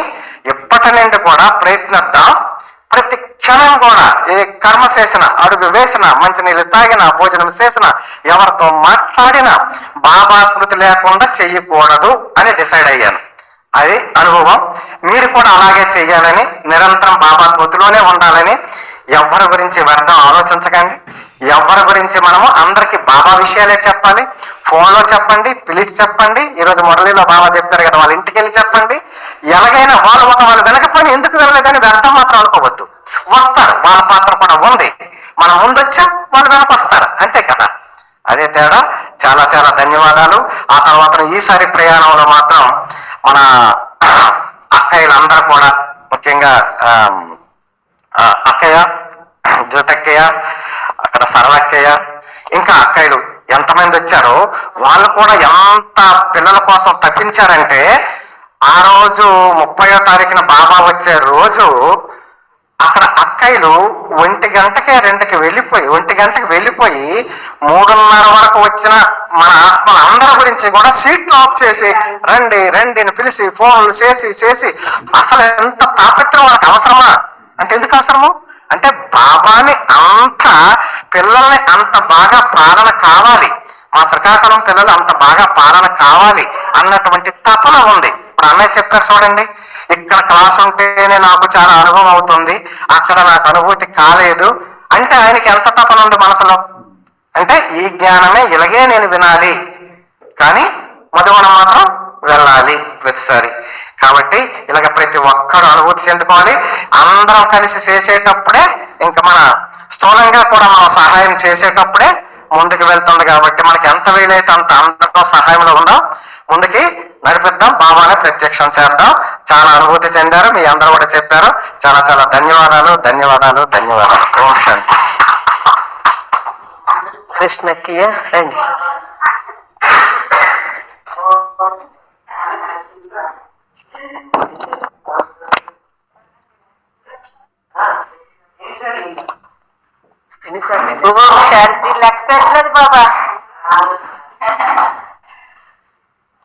ఇప్పటి నుండి కూడా ప్రయత్నిద్దాం, ప్రతి క్షణం కూడా ఏ కర్మ చేసిన, అడుగు వేసిన, మంచినీళ్ళు తాగిన, భోజనం చేసిన, ఎవరితో మాట్లాడినా బాబా స్మృతి లేకుండా చెయ్యకూడదు అని డిసైడ్ అయ్యాను. అది అనుభవం. మీరు కూడా అలాగే చెయ్యాలని, నిరంతరం బాబా స్మృతిలోనే ఉండాలని. ఎవరి గురించి వ్యర్థం ఆలోచించకండి. ఎవరి గురించి మనము అందరికి బాబా విషయాలే చెప్పాలి. ఫోన్లో చెప్పండి, పిలిచి చెప్పండి. ఈరోజు మురళిలో బాబా చెప్తారు కదా, వాళ్ళ ఇంటికి వెళ్ళి చెప్పండి. ఎలాగైనా వాళ్ళు వెనకపోయినా ఎందుకు వెళ్ళలేదని వ్యర్థం మాత్రం అనుకోవద్దు. వస్తారు, వాళ్ళ పాత్ర కూడా ఉంది. మనం ముందొచ్చా, వాళ్ళు వెనకొస్తారు, అంతే కదా. అదే తేడా. చాలా చాలా ధన్యవాదాలు. ఆ తర్వాత ఈసారి ప్రయాణంలో మాత్రం మన అక్కయ్యలందరూ కూడా, ముఖ్యంగా అక్కయ్య, జ్యోతక్కయ్య, అక్కడ సరళక్కయ్య, ఇంకా అక్కయ్యలు ఎంతమంది వచ్చారో వాళ్ళు కూడా ఎంత పిల్లల కోసం తప్పించారంటే, ఆ రోజు 30వ తారీఖున బాబా వచ్చే రోజు అక్కడ అక్కయ్యలు 1 గంటకి 2కి వెళ్ళిపోయి 3:30 వరకు వచ్చిన మన ఆత్మల అందరి గురించి కూడా సీట్లు ఆఫ్ చేసి రండి రండి అని పిలిచి ఫోన్లు చేసి అసలు ఎంత తాపత్రం వాళ్ళకి అవసరమా? అంటే ఎందుకు అవసరము అంటే బాబాని అంత పిల్లల్ని అంత బాగా పాలన కావాలి, మా శ్రీకాకుళం పిల్లలు అంత బాగా పాలన కావాలి అన్నటువంటి తపన ఉంది. ఇప్పుడు అన్నయ్య చెప్పారు చూడండి, ఇక్కడ క్లాస్ ఉంటేనే నాకు చాలా అనుభవం అవుతుంది, అక్కడ నాకు అనుభూతి కాలేదు అంటే ఆయనకి ఎంత తపన ఉంది మనసులో. అంటే ఈ జ్ఞానమే ఇలాగే నేను వినాలి, కానీ మధువనం మాత్రం వెళ్ళాలి ప్రతిసారి. కాబట్టి ఇలాగ ప్రతి ఒక్కరు అనుభూతి చెందుకోవాలి. అందరం కలిసి చేసేటప్పుడే ఇంకా మన స్థూలంగా కూడా మనం సహాయం చేసేటప్పుడే ముందుకు వెళ్తుంది. కాబట్టి మనకి ఎంత వీలైతే అంత అందరం సహాయంలో ఉందాం, ముందుకి నడిపిద్దాం, బాబానే ప్రత్యక్షం చేద్దాం. చాలా అనుభూతి చెందారు, మీ అందరూ కూడా చెప్పారు. చాలా చాలా ధన్యవాదాలు. ఓం శాంతి. కృష్ణక్కయ్య రండి. ఓం శాంతి లెక్క పెట్టలేదు బాబా.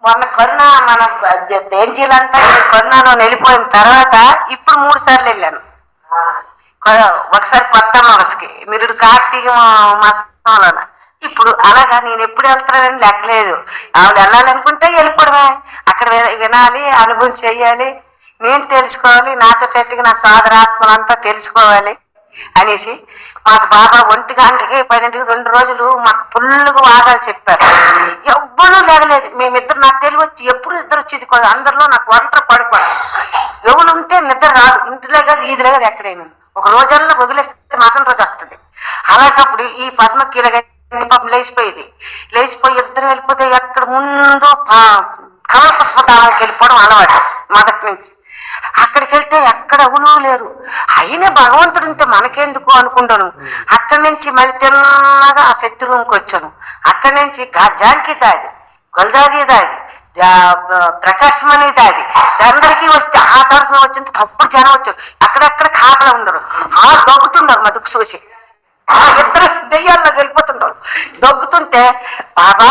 మొన్న కరుణ మన బెంచీలంతా కరుణలో వెళ్ళిపోయిన తర్వాత ఇప్పుడు 3 సార్లు వెళ్ళాను. ఒకసారి కొత్త మనసుకి మీరు కార్తీక మాసంలోన. ఇప్పుడు అలాగా నేను ఎప్పుడు వెళ్తానని లెక్కలేదు. ఆవిడ వెళ్ళాలనుకుంటే వెళ్ళిపోవడమే. అక్కడ వినాలి, అనుభవం చెయ్యాలి, నేను తెలుసుకోవాలి, నాతో చెట్టుకి నా సాధరాత్మలంతా తెలుసుకోవాలి అనేసి మాకు బాబా 1 గంటకి 12 రోజులు మాకు ఫుల్గా వాదాలు చెప్పారు. ఎవ్వరూ లేగలేదు. మేమిద్దరు నాకు తెలివి వచ్చి ఎప్పుడు ఇద్దరు వచ్చేది కాదు. అందరిలో నాకు ఒంటరి పడుకోవాలి. ఎవరు ఉంటే నిద్ర రాదు. ఇంటిలో కాదు, ఈదిలో కాదు, ఎక్కడైనా ఒక రోజుల్లో వదిలేస్తే మాసం రోజు వస్తుంది. అలాంటప్పుడు ఈ పద్మకీలగా పాపం లేచిపోయి ఇద్దరు వెళ్ళిపోతే ఎక్కడ ముందు కమల పుష్పతాలకు వెళ్ళిపోవడం అలవాటు మొదటి నుంచి. అక్కడికి వెళ్తే ఎక్కడ ఎవరు లేరు. అయినా భగవంతుడు ఇంత మనకెందుకు అనుకుంటాను. అక్కడి నుంచి మళ్ళీ తిన్నగా ఆ శక్తి రూమ్కి వచ్చాను. అక్కడి నుంచి జానకి దాది, గొల్జాది దాది, ప్రకాశమని దాది అందరికీ వస్తే ఆ తరఫున వచ్చింది. అప్పుడు జనం వచ్చారు. అక్కడెక్కడ కాపలా ఉండరు. దొక్కుతున్నారు మదుకు చూసి. ఇద్దరు దెయ్యాల్లో వెళ్ళిపోతుంటారు. దొక్కుతుంటే బాబా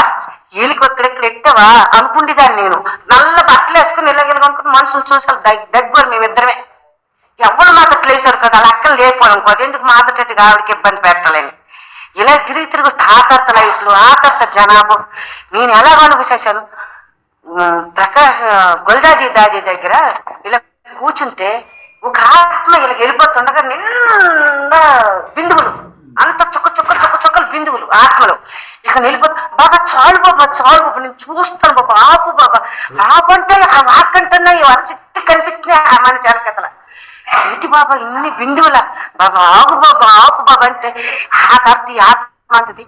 వీళ్ళకి ఎక్కడెక్కడ ఎట్టావా అనుకుంటేదాన్ని. నేను నల్ల బట్టలు వేసుకుని ఇలాగెళ్ళనుకుంటే మనుషులు చూసారు దగ్గర మేమిద్దరమే. ఎవరు మాతోటి లేచారు కదా, అలా అక్కలు లేకపోవడం అనుకోదు. ఎందుకు మాతోటి ఆవిడకి ఇబ్బంది పెట్టలేని ఇలా తిరిగి వస్తే ఆ తర్వాత లైట్లు, ఆ తర్వాత జనాభా. నేను ఎలా అనుభవించేశాను. గొల్జాది దాది దగ్గర ఇలా కూర్చుంటే ఒక ఆత్మ ఇలా వెళ్ళిపోతుండగా నిన్న బిందువులు, అంత చుక్కలు బిందువులు ఆత్మలు ఇక వెళ్ళిపోతా. బాబా చాలు బాబా, నేను చూస్తాను బాబా, ఆపు బాబా, ఆపు అంటే ఆ వాక్కంటున్నాయి వాళ్ళ చుట్టూ కనిపిస్తున్నాయి మన జనకథల. ఏంటి బాబా ఇన్ని బిందువుల, బాబా ఆపు బాబా అంటే ఆ తర్వాత ఈ ఆత్మ అంటది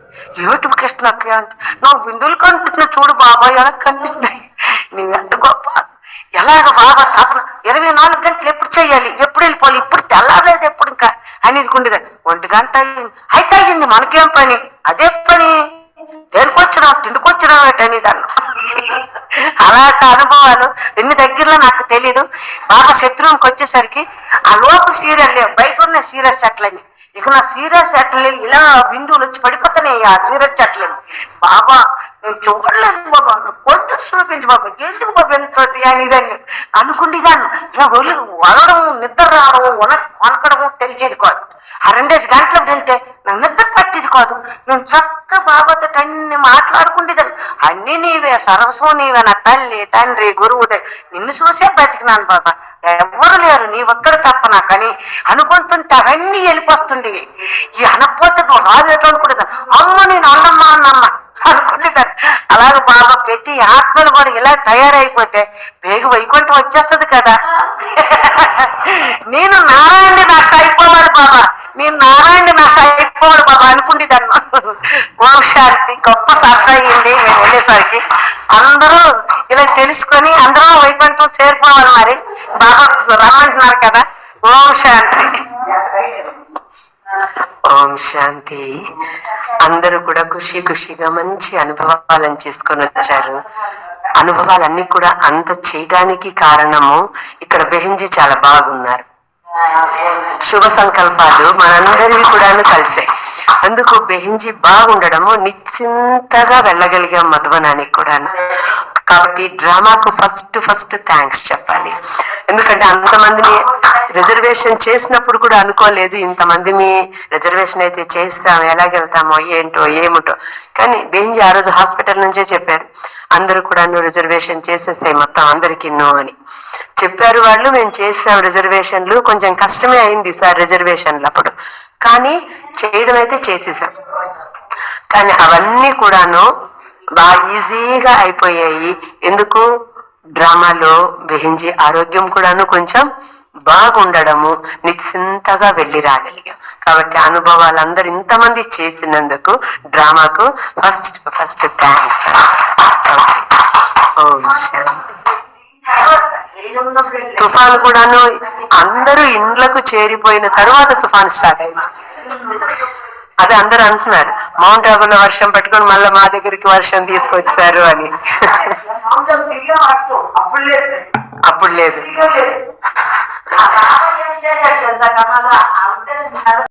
ఏటు కృష్ణ అంటే నాకు బిందువులు కనిపిస్తున్నా చూడు బాబా, ఎలా కనిపిస్తున్నాయి, నీవెంత గొప్ప, ఎలాగ బాబా తపన 24 గంటలు ఎప్పుడు చేయాలి, ఎప్పుడు వెళ్ళిపోవాలి, ఇప్పుడు తెల్లారలేదు ఎప్పుడు ఇంకా అనేది ఉండేదాన్ని. 1 గంట అయితే అయింది, మనకేం పని, అదే పని, దేనికొచ్చినాం తిండికొచ్చినాం ఏంటని దాన్ని. అలాంటి అనుభవాలు ఎన్ని దగ్గరలో నాకు తెలీదు. బాబా శత్రువుకి వచ్చేసరికి ఆ లోపల సీరియల్ లేవు, బయట ఉన్న సీరియస్ చెట్లని. ఇక నా సీరియస్ చెట్లు ఇలా బిందువులు వచ్చి పడిపోతున్నాయి ఆ సీరియస్ చెట్లని. బాబా నేను చూడలేదు బాబా, కొంచెం చూపించు బాబా, ఎందుకు బాబా ఎంత అని దాన్ని అనుకుండేదాన్ని. ఇలా వలడం, నిద్ర రావడం, వనకడము తెలిసేది కాదు. ఆ 2 గంటలకు వెళ్తే నాకు నిద్ర పట్టేది కాదు. నేను చక్కగా బాబాతో అన్ని మాట్లాడుకుంటేదాన్ని. అన్ని నీవే, సర్వస్వం నీవే, నా తల్లి తండ్రి గురువు, నిన్ను చూసే బతికినాను బాబా, ఎవరు లేరు నీ ఒక్కడ తప్ప నాకని అనుకుంటుంటే అవన్నీ వెళ్ళిపోతుండేవి. ఈ అనపోతే నువ్వు రావేటో అనుకుంటేదాన్ని. అమ్మ నేను అన్నమ్మా అనుకుంటేదాన్ని. అలాగే బాబా ప్రతి ఆత్మలు కూడా ఇలా తయారైపోతే వేగు వైకుంఠం వచ్చేస్తుంది కదా. నేను నారాయణుడి నాశ అయిపోవాలి బాబా, నేను నారాయణుడి నాశ అయిపోవాలి బాబా అనుకుంటేదాన్ని. ఓం శాంతి. గొప్ప సరదా అయ్యింది మేము వెళ్ళేసరికి. అందరూ ఇలా తెలుసుకొని అందరూ వైకుంఠం చేరిపోవాలి. మరి బాబా రమ్మంటున్నారు కదా. ఓం శాంతి. ఓం శాంతి. అందరూ కూడా ఖుషిగా మంచి అనుభవాలను చేసుకొని వచ్చారు. అనుభవాలన్నీ కూడా అంత చేయడానికి కారణము ఇక్కడ బెహెంజీ చాలా బాగున్నారు. శుభ సంకల్పాలు మనందరివి కూడాను కలిసాయి. అందుకు బెహెంజీ బాగుండడము, నిశ్చింతగా వెళ్ళగలిగాం మధువనానికి కూడాను. కాబట్టి డ్రామాకు ఫస్ట్ థ్యాంక్స్ చెప్పాలి. ఎందుకంటే అంతమందిని రిజర్వేషన్ చేసినప్పుడు కూడా అనుకోలేదు ఇంతమంది మీ రిజర్వేషన్ అయితే చేస్తాం, ఎలాగెళ్తామో ఏంటో ఏమిటో. కానీ బెంజీ ఆ రోజు హాస్పిటల్ నుంచే చెప్పారు, అందరూ కూడా నువ్వు రిజర్వేషన్ చేసేసాయి మొత్తం అందరికీ అని చెప్పారు వాళ్ళు. మేము చేసాం రిజర్వేషన్లు, కొంచెం కష్టమే అయింది సార్ రిజర్వేషన్లు అప్పుడు, కానీ చేయడం అయితే చేసేసాం. కానీ అవన్నీ కూడాను బాగా ఈజీగా అయిపోయాయి. ఎందుకు? డ్రామాలో బెహెంజీ ఆరోగ్యం కూడాను కొంచెం బాగుండడము, నిశ్చింతగా వెళ్ళి రాగలిగాం. కాబట్టి అనుభవాలందరూ ఇంతమంది చేసినందుకు డ్రామాకు ఫస్ట్ థ్యాంక్స్. తుఫాన్ కూడాను అందరూ ఇండ్లకు చేరిపోయిన తర్వాత తుఫాన్ స్టార్ట్ అయింది. అదే అందరూ అంటున్నారు మౌంట్ ఆబులో వర్షం పట్టుకొని మళ్ళీ మా దగ్గరికి వర్షం తీసుకొచ్చారు అని. అప్పుడు లేదు.